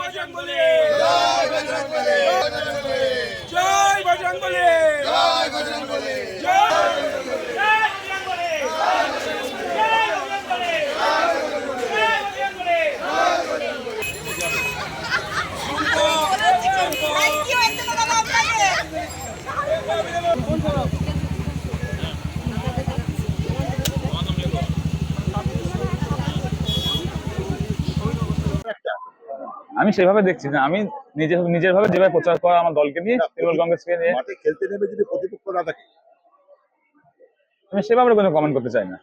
বজরংবলী, জয় বজরংবলী, জয় বজরংবলী, জয় বজরংবলী, জয় বজরংবলী, জয় বজরংবলী, জয় বজরংবলী, জয় বজরংবলী। আমি সেভাবে দেখছি না, আমি নিজের ভাবে যেভাবে প্রচার করা আমার দলকে নিয়ে, তৃণমূল কংগ্রেসকে নিয়ে মাঠে খেলতে নেবে যদি প্রতিপক্ষ না থাকে, আমি সেভাবে কোনো কমেন্ট করতে চাই না।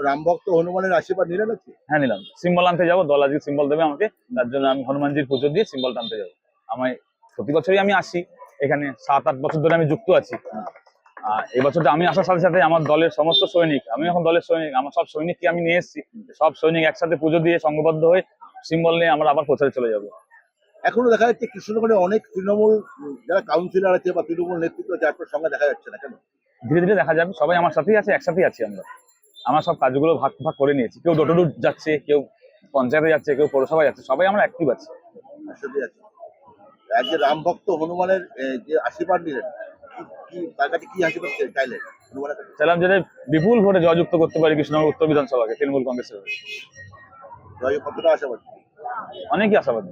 রামভক্ত হনুমানের আশীর্বাদ নিলেন নাকি? হ্যাঁ নিলাম, সিম্বল আনতে যাবো, দল আজকে সিম্বল দেবে আমাকে, তার জন্য আমি হনুমানজির পুজো দিয়ে সিম্বল টানতে যাবো। আমায় প্রতি বছরই আমি আসি এখানে, 7-8 বছর ধরে আমি যুক্ত আছি। এই বছরটা আমি আসার সাথে সাথে আমার দলের সমস্ত সৈনিক, আমি এখন দলের সৈনিক, আমার সব সৈনিককে আমি নিয়ে এসেছি, সব সৈনিক একসাথে পুজো দিয়ে সংঘবদ্ধ হয়ে সিম্বল নিয়ে আমরা আবার প্রচারে চলে যাবো। এখনো দেখা যাচ্ছে কৃষ্ণনগরে অনেক তৃণমূল যারা কাউন্সিলর আছে বা তৃণমূল নেতৃত্ব আছে, আপনার সঙ্গে দেখা যাচ্ছে না কেন? ধীরে ধীরে দেখা যাবে, সবাই আমার সাথেই আছে, একসাথেই আছি আমরা সব কাজগুলো ভাগ ভাগ করে নিয়েছি। কেউ ডোর টু ডোর যাচ্ছে, কেউ পঞ্চায়েতে যাচ্ছে, কেউ পৌরসভায় যাচ্ছে, সবাই আমরা অ্যাক্টিভ আছি। একসাথে আছে। আজকে রামভক্ত হনুমানের যে আশীর্বাদ নিলেন, তার কাছে কি আশীর্বাদ চাইলেন হনুমানের কাছে? চাইলাম যে বিপুল ভোটে জয়যুক্ত করতে পারি কৃষ্ণনগর উত্তর বিধানসভাকে তৃণমূল কংগ্রেসের। কতটা আশাবাদী? অনেকই আশাবাদী।